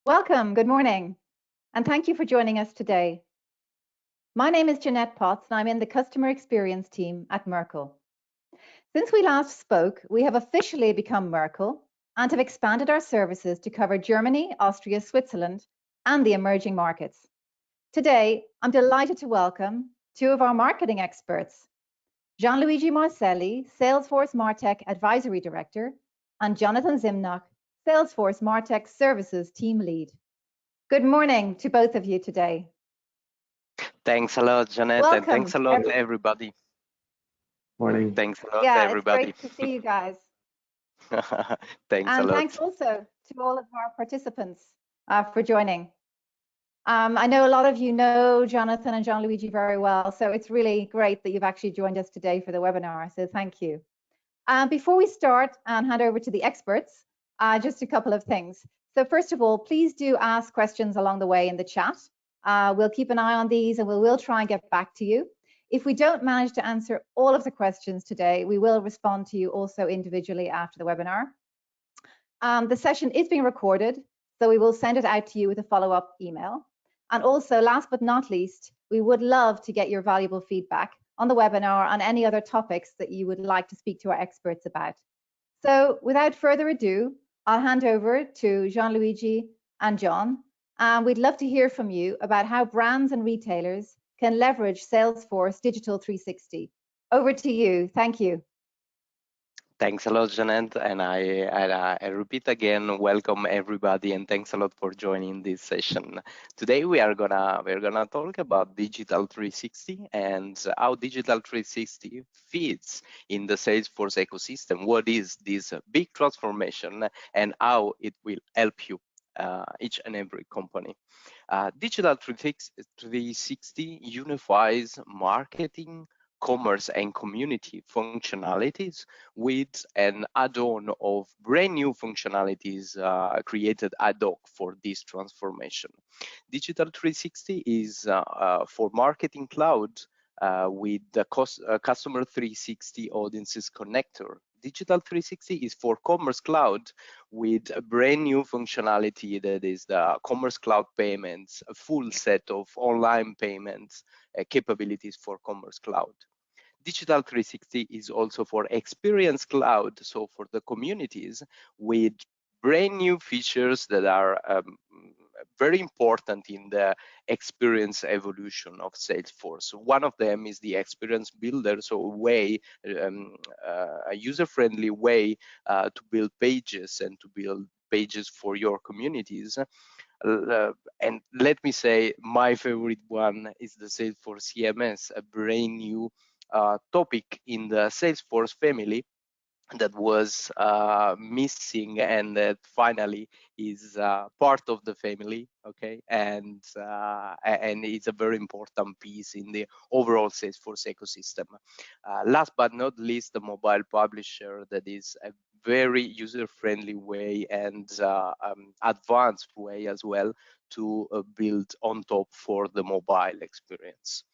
Welcome, good morning, and thank you for joining us today. My name is Jeanette Potts, and I'm in the customer experience team at Merkle. Since we last spoke, we have officially become Merkle and have expanded our services to cover Germany, Austria, Switzerland, and the emerging markets. Today, I'm delighted to welcome two of our marketing experts, Gianluigi Morselli, Salesforce MarTech Advisory Director, and Jonathan Zimnoch, Salesforce MarTech Services Team Lead. Good morning to both of you today. Thanks a lot, Jeanette, Welcome, and thanks a lot to everybody. Morning. Thanks a lot to everybody. It's great to see you guys. Thanks a lot. Thanks also to all of our participants for joining. I know a lot of you know Jonathan and Gianluigi very well, so it's really great that you've actually joined us today for the webinar, so thank you. Before we start and hand over to the experts, just a couple of things. So first of all, please do ask questions along the way in the chat. We'll keep an eye on these and we'll try and get back to you. If we don't manage to answer all of the questions today, we will respond to you also individually after the webinar. The session is being recorded, so we will send it out to you with a follow-up email. And also, last but not least, we would love to get your valuable feedback on the webinar on any other topics that you would like to speak to our experts about. So without further ado, I'll hand over to Gianluigi and John. We'd love to hear from you about how brands and retailers can leverage Salesforce Digital 360. Over to you. Thank you. Thanks a lot, Jeanette, and I repeat again, welcome everybody, and thanks a lot for joining this session. Today we're gonna talk about Digital 360 and how Digital 360 fits in the Salesforce ecosystem. What is this big transformation and how it will help you, each and every company. Digital 360 unifies marketing, commerce and community functionalities with an add-on of brand new functionalities created ad hoc for this transformation. Digital 360 is for Marketing Cloud with the Customer 360 Audiences Connector. Digital 360 is for Commerce Cloud with a brand new functionality that is the Commerce Cloud payments, a full set of online payments capabilities for Commerce Cloud. Digital 360 is also for Experience Cloud, so for the communities with brand new features that are very important in the experience evolution of Salesforce. One of them is the Experience Builder, so a user-friendly way to build pages and to build pages for your communities. And let me say, my favorite one is the Salesforce CMS, a brand new topic in the Salesforce family that was missing and that finally is part of the family, okay, and it's a very important piece in the overall Salesforce ecosystem. Last but not least, the mobile publisher, that is a very user-friendly way and advanced way as well to build on top for the mobile experience.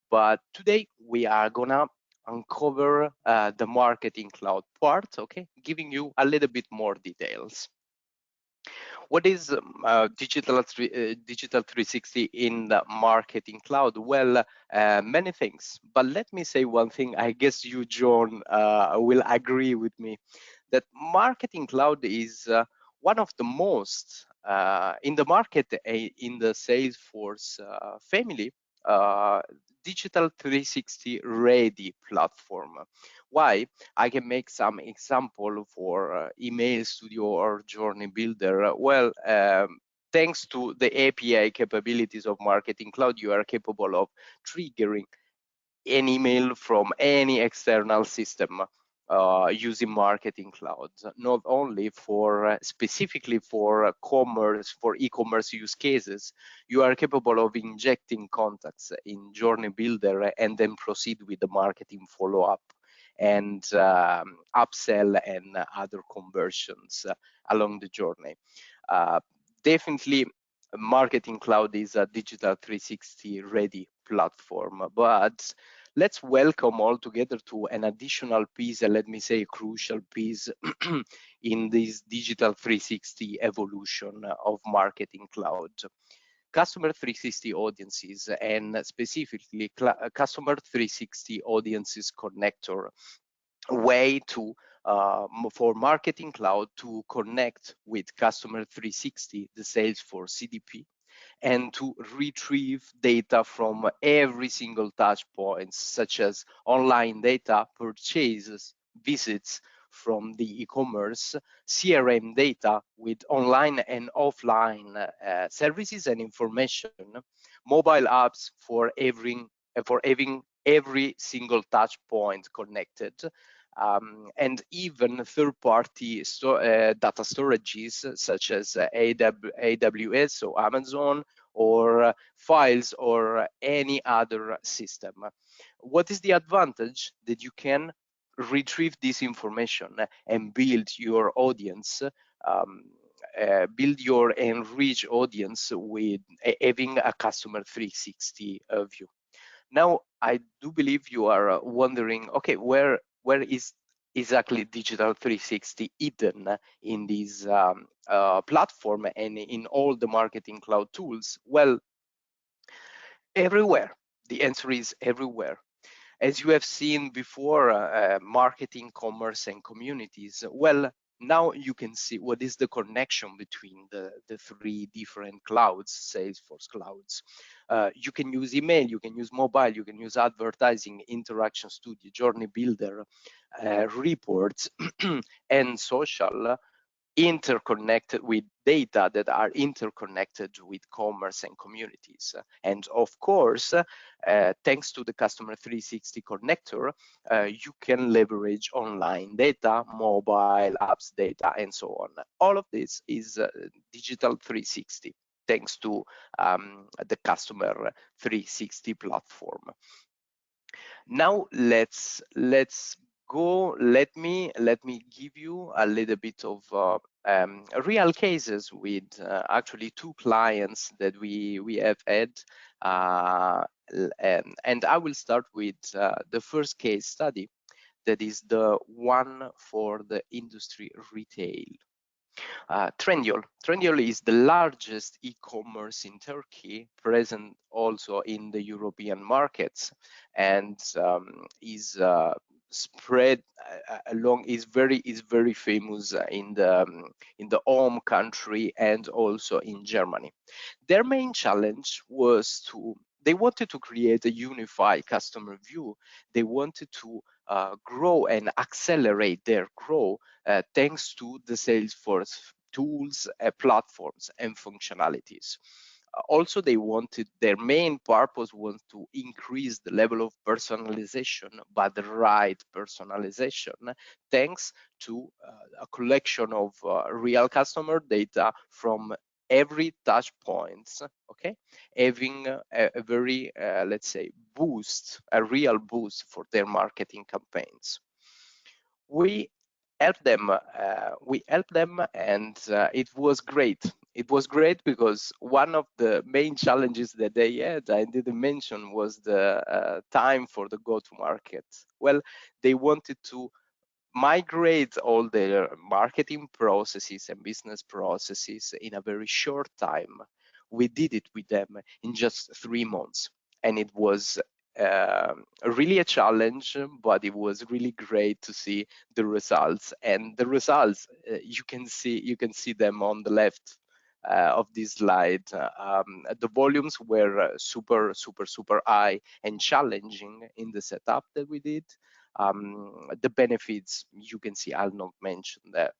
But today we are gonna uncover the Marketing Cloud part, okay, giving you a little bit more details. What is Digital 360 in the Marketing Cloud? Well, many things, but let me say one thing. I guess you, John, will agree with me that Marketing Cloud is one of the most in the market in the Salesforce family. Digital 360 ready platform. Why? I can make some example for Email Studio or Journey Builder. Well, thanks to the API capabilities of Marketing Cloud, you are capable of triggering an email from any external system using Marketing Cloud, not only for specifically for commerce, for e-commerce use cases. You are capable of injecting contacts in Journey Builder and then proceed with the marketing follow-up and upsell and other conversions along the journey. Definitely, Marketing Cloud is a Digital 360 ready platform, but let's welcome all together to an additional piece, and let me say crucial piece in this digital 360 evolution of Marketing Cloud. Customer 360 audiences, and specifically Customer 360 audiences connector, way to for Marketing Cloud to connect with Customer 360, the Salesforce CDP, and to retrieve data from every single touch point, such as online data, purchases, visits from the e-commerce, CRM data with online and offline services and information, mobile apps for having every single touch point connected, and even third-party data storages such as AWS or Amazon, or files, or any other system. What is the advantage? That you can retrieve this information and build your audience, build your enriched audience with having a customer 360 view. Now, I do believe you are wondering, okay, where is exactly Digital 360 hidden in this platform and in all the Marketing Cloud tools? Well, everywhere. The answer is everywhere. As you have seen before, marketing, commerce, and communities, well, now you can see what is the connection between the three different clouds, Salesforce clouds. You can use email, you can use mobile, you can use advertising, interaction studio, journey builder, reports, and social, interconnected with data that are interconnected with commerce and communities. And of course, thanks to the Customer 360 connector, you can leverage online data, mobile apps data, and so on. All of this is Digital 360, thanks to the Customer 360 platform. Now let's go. Let me give you a little bit of real cases with actually two clients that we have had, and I will start with the first case study, that is the one for the industry retail. Trendyol is the largest e-commerce in Turkey, present also in the European markets, and is spread along. Is very famous in the home country and also in Germany. Their main challenge was they wanted to create a unified customer view. They wanted to grow and accelerate their growth thanks to the Salesforce tools, platforms, and functionalities. Also, their main purpose was to increase the level of personalization, but the right personalization, thanks to a collection of real customer data from every touch points, okay, having a very, let's say, a real boost for their marketing campaigns. We helped them, and it was great. It was great because one of the main challenges that they had, I didn't mention, was the time for the go-to-market. Well, they wanted to migrate all their marketing processes and business processes in a very short time. We did it with them in just 3 months, and it was really a challenge, but it was really great to see the results. And the results, you can see them on the left of this slide. The volumes were super high and challenging in the setup that we did. The benefits, you can see, I'll not mention that.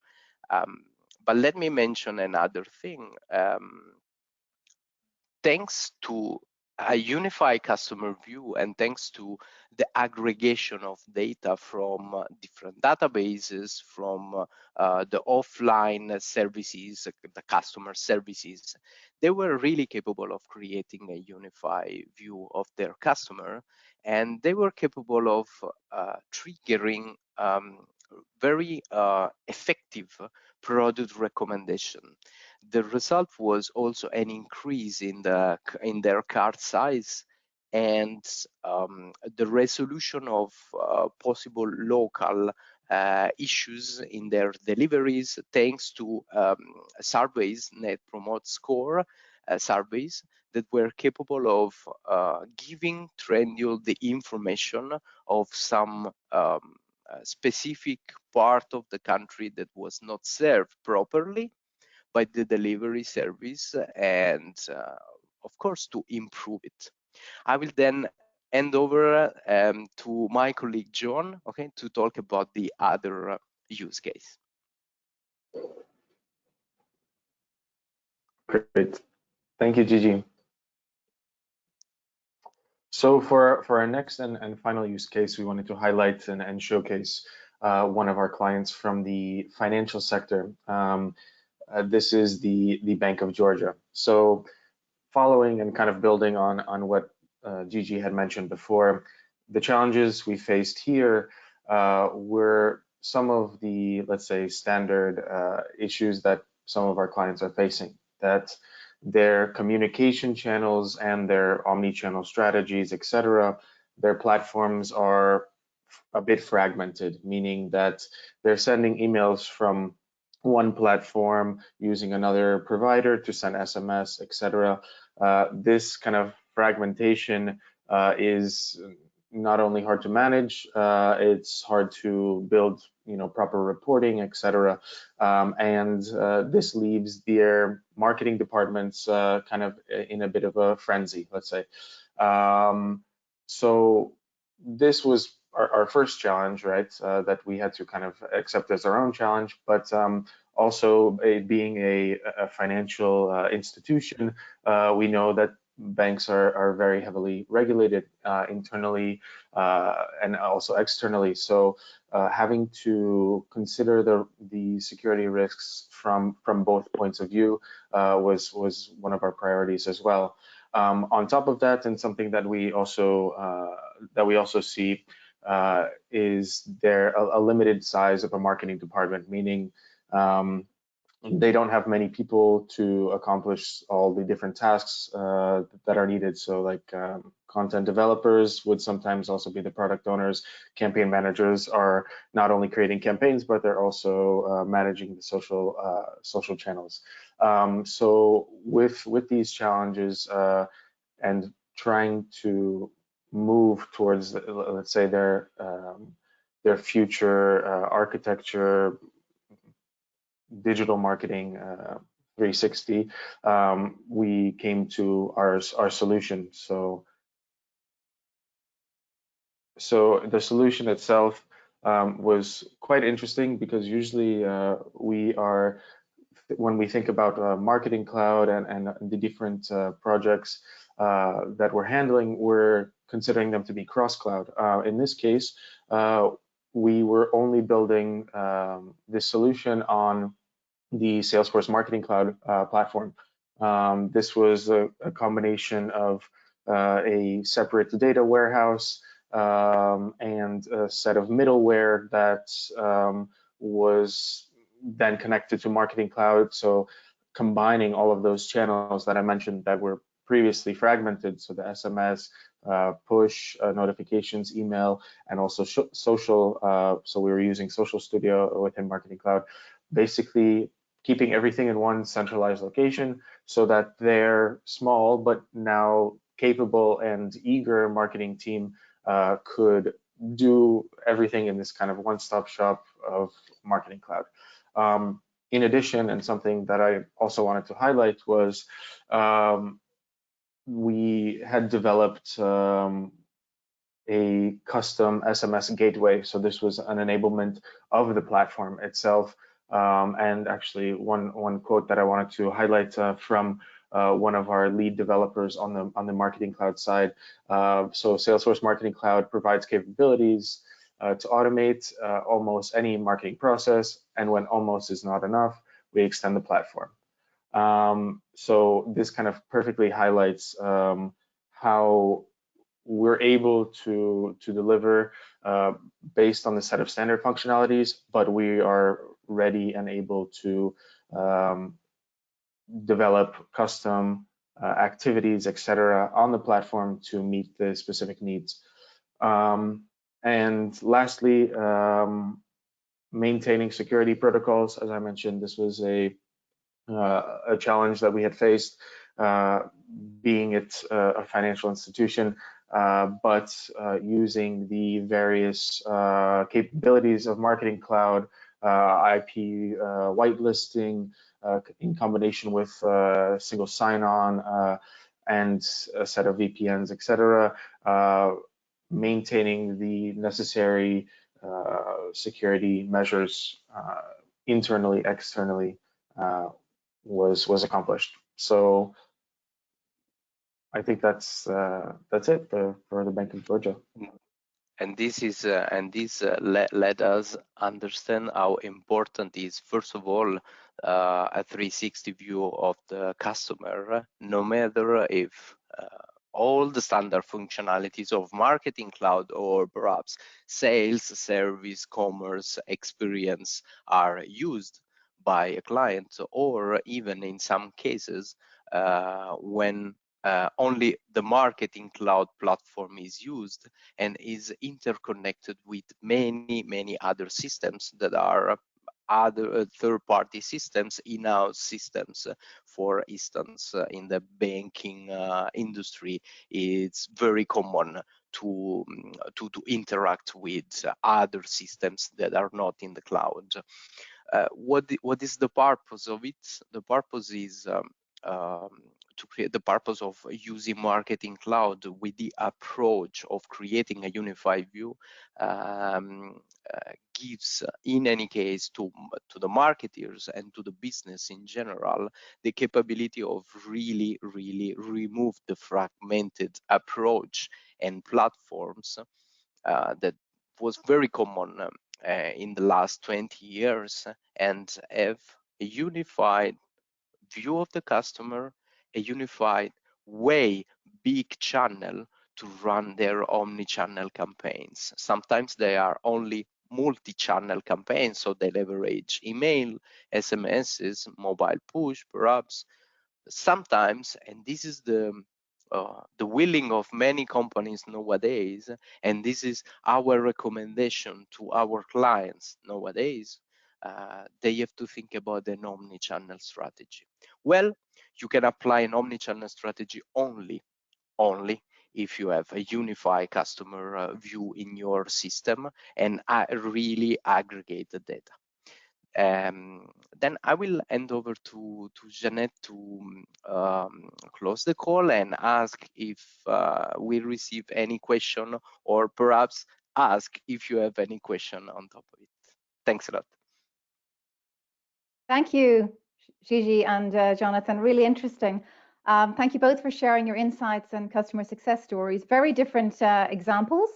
But let me mention another thing. Thanks to a unified customer view, and thanks to the aggregation of data from different databases, from the offline services, the customer services, they were really capable of creating a unified view of their customer, and they were capable of triggering very effective product recommendation. The result was also an increase in their cart size, and the resolution of possible local issues in their deliveries, thanks to surveys, Net Promote Score surveys, that were capable of giving Trendyol the information of some specific part of the country that was not served properly by the delivery service, and of course to improve it. I will then hand over to my colleague John, okay, to talk about the other use case. Great. Thank you, Gigi. So for our next and final use case, we wanted to highlight and showcase one of our clients from the financial sector. This is the Bank of Georgia. So following and kind of building on what Gigi had mentioned before, the challenges we faced here were some of the, let's say, standard issues that some of our clients are facing, that their communication channels and their omni-channel strategies, etc., their platforms are a bit fragmented, meaning that they're sending emails from one platform using another provider to send SMS, etc. This kind of fragmentation is not only hard to manage, it's hard to build, proper reporting, etc. And this leaves their marketing departments kind of in a bit of a frenzy, let's say. So this was our first challenge, right? That we had to kind of accept as our own challenge, but also being a financial institution, we know that banks are very heavily regulated internally and also externally. So having to consider the security risks from both points of view was one of our priorities as well. On top of that, and something that we also see is there a limited size of a marketing department, meaning they don't have many people to accomplish all the different tasks that are needed. So like content developers would sometimes also be the product owners. Campaign managers are not only creating campaigns, but they're also managing the social channels. So with these challenges and trying to move towards, let's say, their future architecture, digital marketing 360, we came to our solution. So the solution itself was quite interesting, because usually when we think about Marketing Cloud and the different projects that we're handling, we're considering them to be cross-cloud. In this case, we were only building this solution on the Salesforce Marketing Cloud platform. This was a combination of a separate data warehouse and a set of middleware that was then connected to Marketing Cloud. So combining all of those channels that I mentioned that were previously fragmented, so the SMS, push notifications, email, and also social. So we were using Social Studio within Marketing Cloud, basically keeping everything in one centralized location so that their small but now capable and eager marketing team could do everything in this kind of one-stop shop of Marketing Cloud. In addition, and something that I also wanted to highlight was we had developed a custom SMS gateway. So this was an enablement of the platform itself. And actually, one quote that I wanted to highlight from one of our lead developers on the Marketing Cloud side. So Salesforce Marketing Cloud provides capabilities to automate almost any marketing process, and when almost is not enough, we extend the platform. So this kind of perfectly highlights how we're able to deliver based on the set of standard functionalities, but we are ready and able to develop custom activities, etc., on the platform to meet the specific needs. And lastly, maintaining security protocols. As I mentioned, this was a challenge that we had faced, being it a financial institution, but using the various capabilities of Marketing Cloud, IP whitelisting, in combination with single sign-on and a set of VPNs, etc., maintaining the necessary security measures internally, externally, was accomplished. So I think that's it for the Bank of Georgia. And this led us understand how important is, first of all, a 360 view of the customer, no matter if all the standard functionalities of Marketing Cloud or perhaps sales, service, commerce, experience are used by a client, or even in some cases when only the Marketing Cloud platform is used and is interconnected with many other systems that are other third-party systems, in-house systems. For instance, in the banking industry, it's very common to interact with other systems that are not in the cloud. What is the purpose of it? The purpose is to create the purpose of using Marketing Cloud with the approach of creating a unified view gives, in any case, to the marketers and to the business in general, the capability of really remove the fragmented approach and platforms that was very common in the last 20 years, and have a unified view of the customer, a unified way, big channel to run their omni-channel campaigns. Sometimes they are only multi-channel campaigns, so they leverage email, SMSs, mobile push, perhaps. Sometimes, and this is the willing of many companies nowadays, and this is our recommendation to our clients nowadays, they have to think about an omni-channel strategy. Well, you can apply an omni-channel strategy only if you have a unified customer view in your system and really aggregate the data. Then I will hand over to Jeanette to close the call and ask if we receive any question, or perhaps ask if you have any question on top of it. Thanks a lot. Thank you, Gigi and Jonathan. Really interesting. Thank you both for sharing your insights and customer success stories. Very different examples.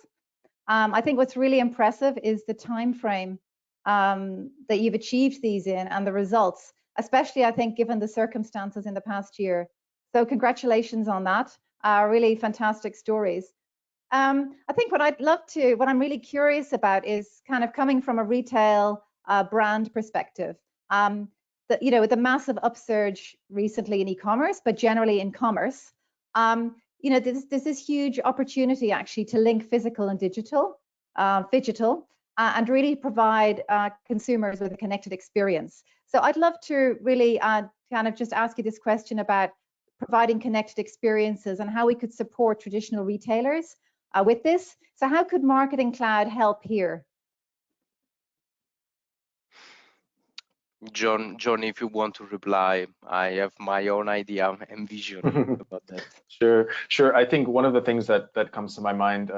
I think what's really impressive is the time frame that you've achieved these in and the results, especially I think given the circumstances in the past year. So congratulations on that. Really fantastic stories. I think what I'm really curious about is kind of coming from a retail brand perspective. That, you know, with the massive upsurge recently in e-commerce, but generally in commerce, you know, there's this huge opportunity actually to link physical and digital, and really provide consumers with a connected experience. So I'd love to really kind of just ask you this question about providing connected experiences and how we could support traditional retailers with this. So how could Marketing Cloud help here? John, if you want to reply, I have my own idea and vision about that. Sure. I think one of the things that comes to my mind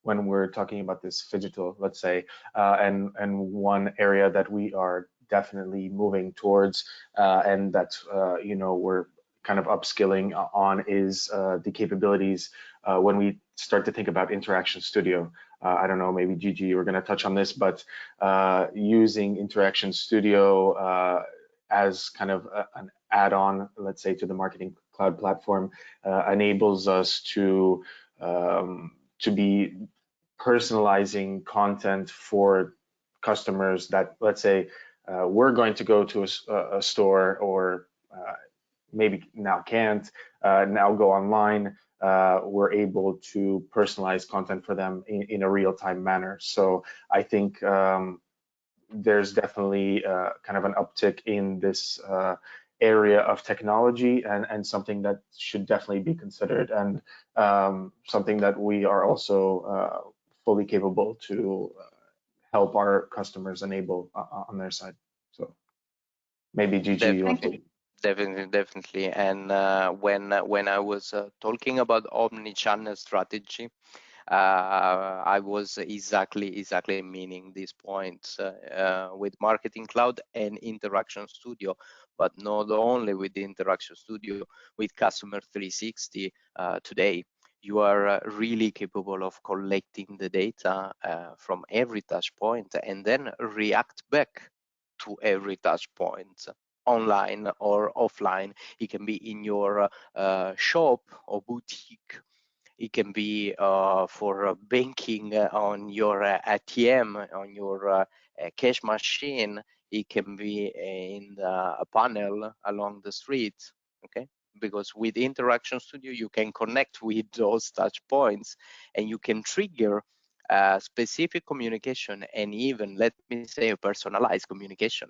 when we're talking about this phygital, let's say, and one area that we are definitely moving towards, and that you know, we're kind of upskilling on, is the capabilities when we start to think about Interaction Studio. I don't know, maybe Gigi, you were going to touch on this, but using Interaction Studio as kind of an add-on, let's say, to the Marketing Cloud platform, enables us to be personalizing content for customers that, let's say, we're going to go to a store or maybe now can't now go online, we're able to personalize content for them in a real-time manner. So I think there's definitely kind of an uptick in this area of technology, and something that should definitely be considered, and something that we are also fully capable to help our customers enable on their side. So maybe Gigi, you want to? Definitely. And when I was talking about omni-channel strategy, I was exactly meaning these points with Marketing Cloud and Interaction Studio, but not only with the Interaction Studio, with Customer 360 today. You are really capable of collecting the data from every touch point and then react back to every touch point, online or offline. It can be in your shop or boutique. It can be for banking on your ATM, on your cash machine. It can be in a panel along the street, okay? Because with Interaction Studio, you can connect with those touch points and you can trigger specific communication, and even, let me say, a personalized communication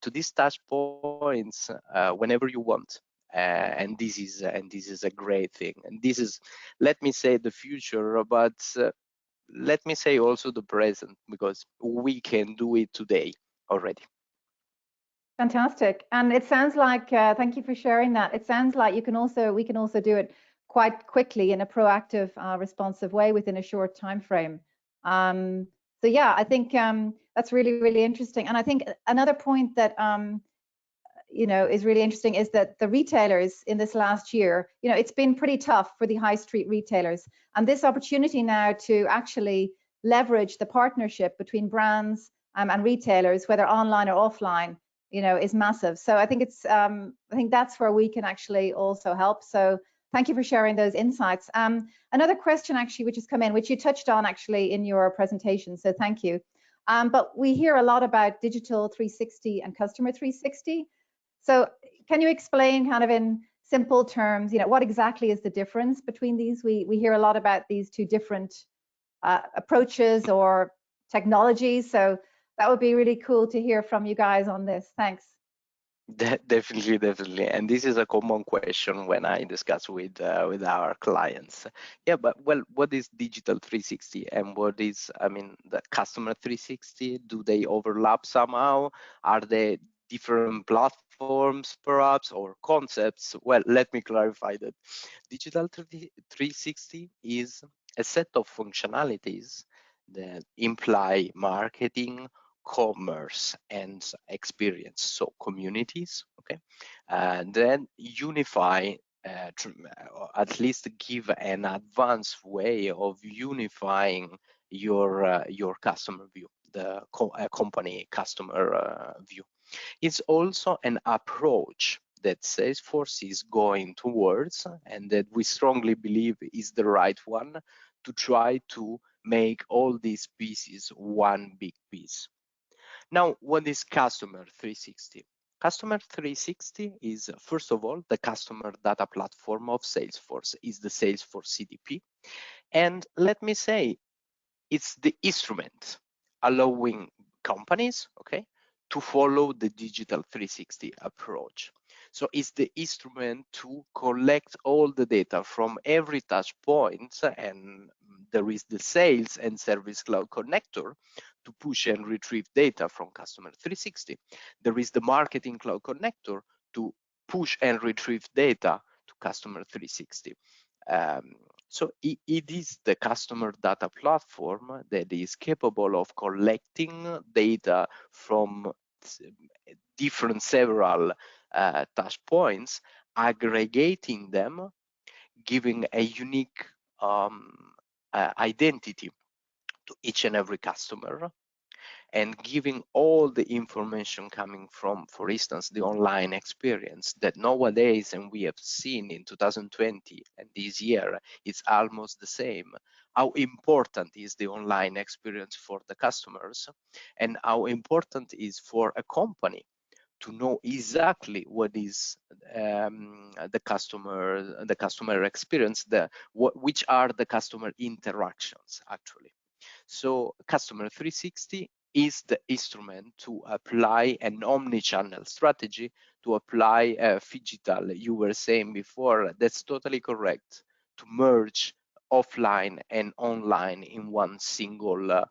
to these touch points whenever you want. And this is a great thing, and this is, let me say, the future, but let me say also the present, because we can do it today already. Fantastic. And it sounds like, thank you for sharing that. It sounds like we can also do it quite quickly in a proactive, responsive way within a short time frame. So yeah, I think that's really, really interesting. And I think another point that is really interesting is that the retailers in this last year, it's been pretty tough for the high street retailers, and this opportunity now to actually leverage the partnership between brands and retailers, whether online or offline, is massive. So I think I think that's where we can actually also help. So thank you for sharing those insights. Another question actually which has come in, which you touched on actually in your presentation, so thank you. But we hear a lot about digital 360 and customer 360. So can you explain kind of in simple terms, what exactly is the difference between these? We hear a lot about these two different approaches or technologies. So that would be really cool to hear from you guys on this. Thanks. Definitely, and this is a common question when I discuss with our clients. Yeah, but well, what is digital 360 and what is, the customer 360? Do they overlap somehow? Are they different platforms perhaps, or concepts? Well, let me clarify that digital 360 is a set of functionalities that imply marketing, commerce, and experience, so communities, okay, and then unify, at least give an advanced way of unifying your customer view, the company customer view. It's also an approach that Salesforce is going towards, and that we strongly believe is the right one, to try to make all these pieces one big piece. Now, what is Customer 360? Customer 360 is, first of all, the customer data platform of Salesforce, is the Salesforce CDP. And let me say, it's the instrument allowing companies, okay, to follow the digital 360 approach. So it's the instrument to collect all the data from every touch point, and there is the Sales and Service Cloud connector to push and retrieve data from Customer 360. There is the Marketing Cloud connector to push and retrieve data to Customer 360. So it is the customer data platform that is capable of collecting data from several touch points, aggregating them, giving a unique identity to each and every customer, and giving all the information coming from, for instance, the online experience that nowadays, and we have seen in 2020 and this year, it's almost the same. How important is the online experience for the customers, and how important is for a company to know exactly what is the customer experience, which are the customer interactions actually. So Customer 360 is the instrument to apply an omni-channel strategy, to apply phygital. You were saying before, that's totally correct, to merge offline and online in one single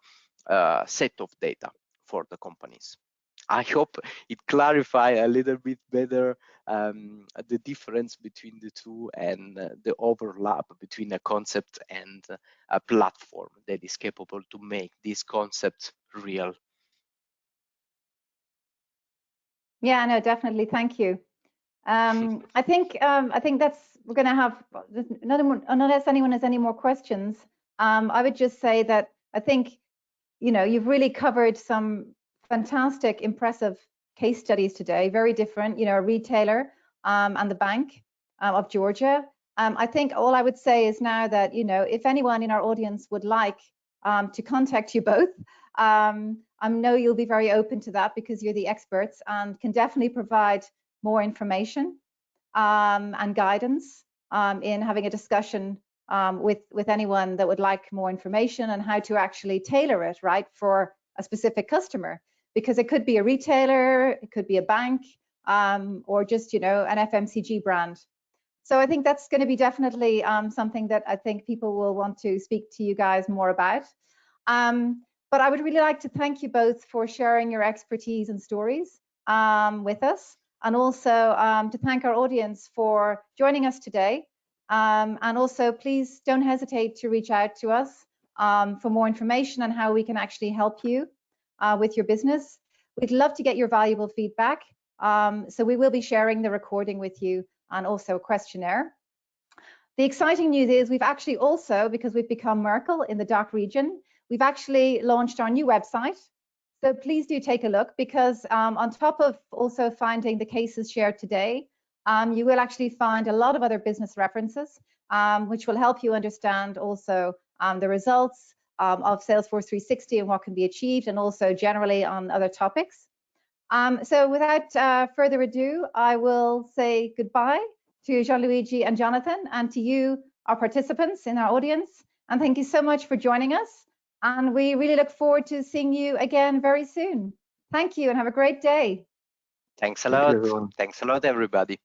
set of data for the companies. I hope it clarifies a little bit better the difference between the two and the overlap between a concept and a platform that is capable to make this concept real. Yeah, no, definitely. Thank you. I think that's, we're going to have another one, unless anyone has any more questions. I would just say that I think, you know, you've really covered some fantastic, impressive case studies today, very different, you know, a retailer and the Bank of Georgia. I think all I would say is now that, you know, if anyone in our audience would like to contact you both, I know you'll be very open to that because you're the experts and can definitely provide more information and guidance in having a discussion with anyone that would like more information on how to actually tailor it, right, for a specific customer. Because it could be a retailer, it could be a bank, or just, you know, an FMCG brand. So I think that's going to be definitely something that I think people will want to speak to you guys more about. But I would really like to thank you both for sharing your expertise and stories with us, and also to thank our audience for joining us today. And also, please don't hesitate to reach out to us for more information on how we can actually help you with your business. We'd love to get your valuable feedback. So we will be sharing the recording with you and also a questionnaire. The exciting news is we've actually also, because we've become Merkle in the DACH region, we've actually launched our new website. So please do take a look, because on top of also finding the cases shared today, you will actually find a lot of other business references, which will help you understand also the results of Salesforce 360 and what can be achieved, and also generally on other topics. So without further ado, I will say goodbye to Gianluigi and Jonathan, and to you, our participants in our audience. And thank you so much for joining us. And we really look forward to seeing you again very soon. Thank you and have a great day. Thanks a lot. Thanks a lot, everybody.